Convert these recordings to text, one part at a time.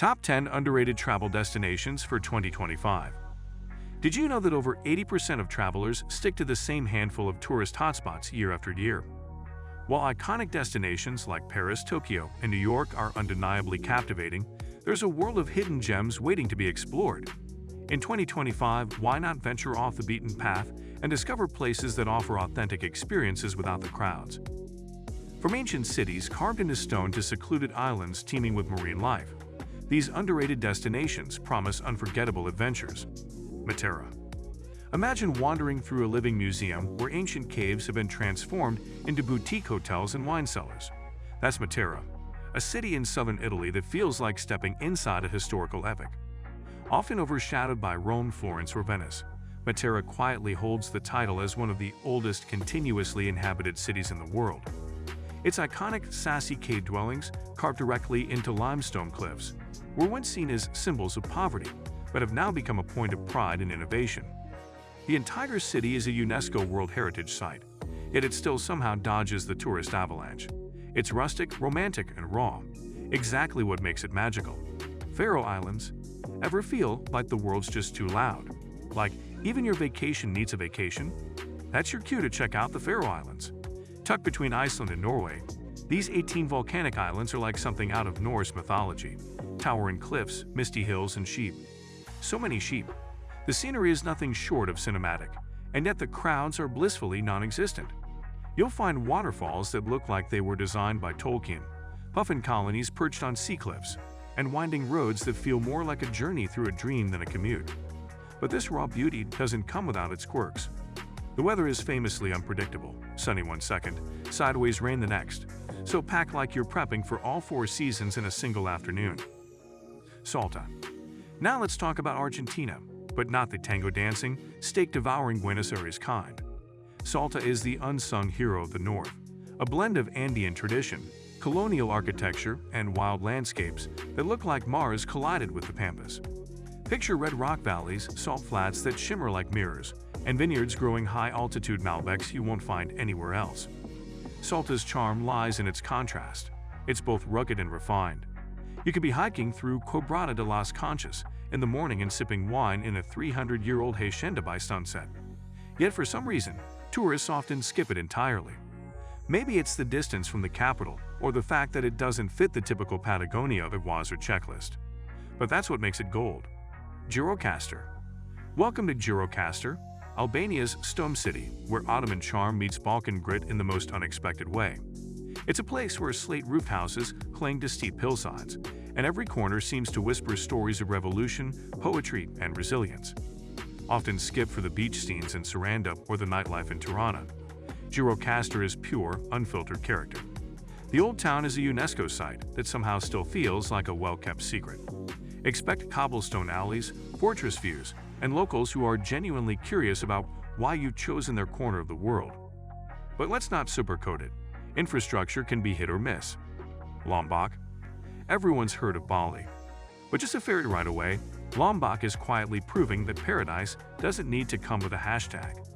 Top 10 Underrated Travel Destinations for 2025. Did you know that over 80% of travelers stick to the same handful of tourist hotspots year after year? While iconic destinations like Paris, Tokyo, and New York are undeniably captivating, there's a world of hidden gems waiting to be explored. In 2025, why not venture off the beaten path and discover places that offer authentic experiences without the crowds? From ancient cities carved into stone to secluded islands teeming with marine life, these underrated destinations promise unforgettable adventures. Matera. Imagine wandering through a living museum where ancient caves have been transformed into boutique hotels and wine cellars. That's Matera, a city in southern Italy that feels like stepping inside a historical epic. Often overshadowed by Rome, Florence, or Venice, Matera quietly holds the title as one of the oldest continuously inhabited cities in the world. Its iconic, sassy cave dwellings, carved directly into limestone cliffs, were once seen as symbols of poverty, but have now become a point of pride and innovation. The entire city is a UNESCO World Heritage Site, yet it still somehow dodges the tourist avalanche. It's rustic, romantic, and raw, exactly what makes it magical. Faroe Islands. Ever feel like the world's just too loud? Like even your vacation needs a vacation? That's your cue to check out the Faroe Islands. Tucked between Iceland and Norway, these 18 volcanic islands are like something out of Norse mythology. Towering cliffs, misty hills, and sheep. So many sheep. The scenery is nothing short of cinematic, and yet the crowds are blissfully non-existent. You'll find waterfalls that look like they were designed by Tolkien, puffin colonies perched on sea cliffs, and winding roads that feel more like a journey through a dream than a commute. But this raw beauty doesn't come without its quirks. The weather is famously unpredictable, sunny one second, sideways rain the next, so pack like you're prepping for all four seasons in a single afternoon. Salta. Now let's talk about Argentina, but not the tango dancing, steak-devouring Buenos Aires kind. Salta is the unsung hero of the north, a blend of Andean tradition, colonial architecture, and wild landscapes that look like Mars collided with the Pampas. Picture red rock valleys, salt flats that shimmer like mirrors, and vineyards growing high-altitude Malbecs you won't find anywhere else. Salta's charm lies in its contrast. It's both rugged and refined. You could be hiking through Quebrada de las Conchas in the morning and sipping wine in a 300-year-old hacienda by sunset. Yet for some reason, tourists often skip it entirely. Maybe it's the distance from the capital or the fact that it doesn't fit the typical Patagonia Iguazu checklist. But that's what makes it gold. Gjirokastra. Welcome to Gjirokastra, Albania's stone city, where Ottoman charm meets Balkan grit in the most unexpected way. It's a place where slate-roofed houses cling to steep hillsides, and every corner seems to whisper stories of revolution, poetry, and resilience. Often skip for the beach scenes in Saranda or the nightlife in Tirana, Gjirokastra is pure, unfiltered character. The old town is a UNESCO site that somehow still feels like a well-kept secret. Expect cobblestone alleys, fortress views, and locals who are genuinely curious about why you've chosen their corner of the world. But let's not sugarcoat it. Infrastructure can be hit or miss. Lombok. Everyone's heard of Bali. But just a ferry ride away, Lombok is quietly proving that paradise doesn't need to come with a hashtag.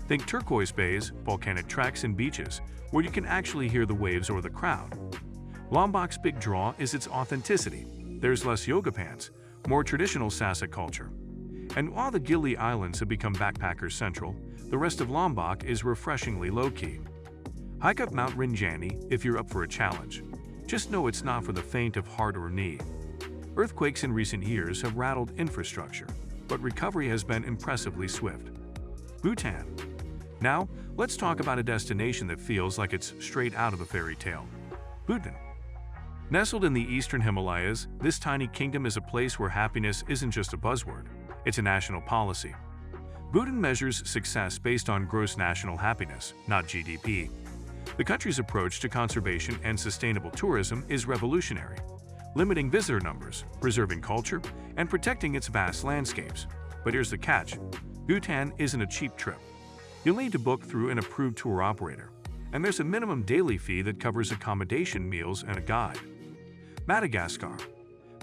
Think turquoise bays, volcanic treks, and beaches where you can actually hear the waves or the crowd. Lombok's big draw is its authenticity. There's less yoga pants, more traditional Sasak culture. And while the Gili Islands have become backpackers central, the rest of Lombok is refreshingly low-key. Hike up Mount Rinjani if you're up for a challenge. Just know it's not for the faint of heart or knee. Earthquakes in recent years have rattled infrastructure, but recovery has been impressively swift. Bhutan. Now, let's talk about a destination that feels like it's straight out of a fairy tale. Bhutan. Nestled in the eastern Himalayas, this tiny kingdom is a place where happiness isn't just a buzzword, it's a national policy. Bhutan measures success based on gross national happiness, not GDP. The country's approach to conservation and sustainable tourism is revolutionary, limiting visitor numbers, preserving culture, and protecting its vast landscapes. But here's the catch: Bhutan isn't a cheap trip. You'll need to book through an approved tour operator, and there's a minimum daily fee that covers accommodation, meals, and a guide. Madagascar.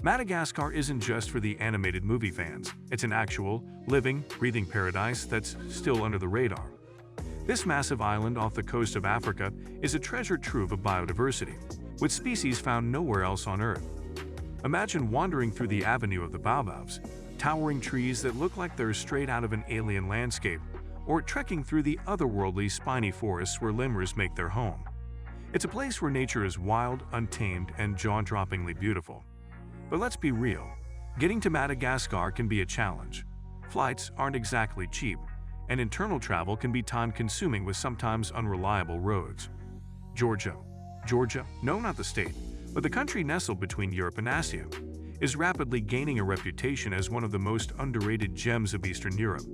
Madagascar isn't just for the animated movie fans. It's an actual, living, breathing paradise that's still under the radar. This massive island off the coast of Africa is a treasure trove of biodiversity, with species found nowhere else on Earth. Imagine wandering through the Avenue of the Baobabs, towering trees that look like they're straight out of an alien landscape, or trekking through the otherworldly spiny forests where lemurs make their home. It's a place where nature is wild, untamed, and jaw-droppingly beautiful. But let's be real, getting to Madagascar can be a challenge. Flights aren't exactly cheap, and internal travel can be time-consuming with sometimes unreliable roads. Georgia, no, not the state, but the country nestled between Europe and Asia, is rapidly gaining a reputation as one of the most underrated gems of Eastern Europe.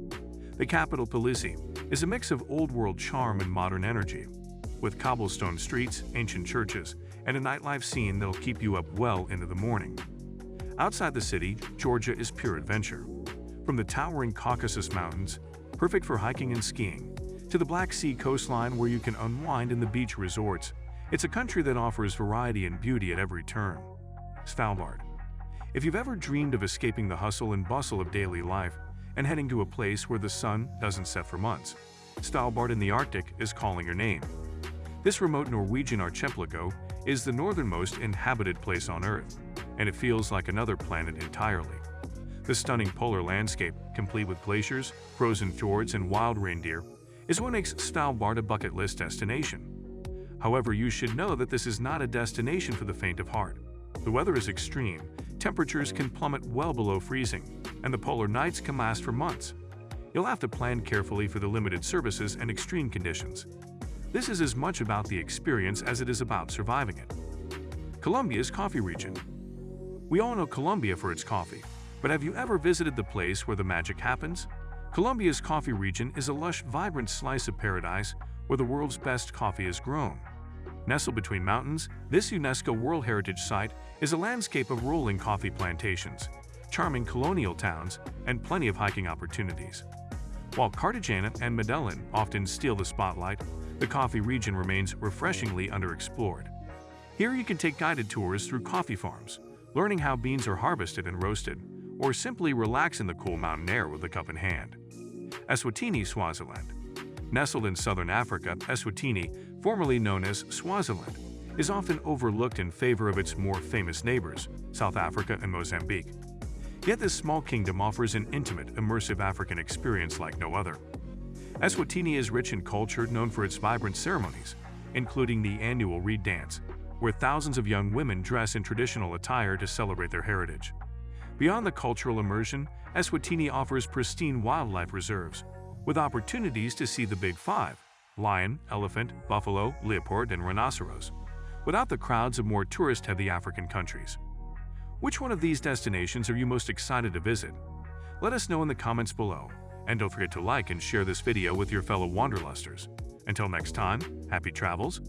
The capital, Tbilisi, is a mix of old-world charm and modern energy, with cobblestone streets, ancient churches, and a nightlife scene that'll keep you up well into the morning. Outside the city, Georgia is pure adventure. From the towering Caucasus Mountains, perfect for hiking and skiing, to the Black Sea coastline where you can unwind in the beach resorts, it's a country that offers variety and beauty at every turn. Svalbard. If you've ever dreamed of escaping the hustle and bustle of daily life and heading to a place where the sun doesn't set for months, Svalbard in the Arctic is calling your name. This remote Norwegian archipelago is the northernmost inhabited place on Earth, and it feels like another planet entirely. The stunning polar landscape, complete with glaciers, frozen fjords, and wild reindeer, is what makes Svalbard a bucket list destination. However, you should know that this is not a destination for the faint of heart. The weather is extreme, temperatures can plummet well below freezing, and the polar nights can last for months. You'll have to plan carefully for the limited services and extreme conditions. This is as much about the experience as it is about surviving it. Colombia's coffee region. We all know Colombia for its coffee, but have you ever visited the place where the magic happens? Colombia's coffee region is a lush, vibrant slice of paradise where the world's best coffee is grown. Nestled between mountains, this UNESCO World Heritage Site is a landscape of rolling coffee plantations, charming colonial towns, and plenty of hiking opportunities. While Cartagena and Medellin often steal the spotlight, the coffee region remains refreshingly underexplored. Here you can take guided tours through coffee farms, learning how beans are harvested and roasted, or simply relax in the cool mountain air with a cup in hand. Eswatini, Swaziland. Nestled in southern Africa, Eswatini, formerly known as Swaziland, is often overlooked in favor of its more famous neighbors, South Africa and Mozambique. Yet this small kingdom offers an intimate, immersive African experience like no other. Eswatini is rich in culture, known for its vibrant ceremonies, including the annual reed dance, where thousands of young women dress in traditional attire to celebrate their heritage. Beyond the cultural immersion, Eswatini offers pristine wildlife reserves, with opportunities to see the Big Five: lion, elephant, buffalo, leopard, and rhinoceros, without the crowds of more tourist-heavy African countries. Which one of these destinations are you most excited to visit? Let us know in the comments below, and don't forget to like and share this video with your fellow wanderlusters. Until next time, happy travels!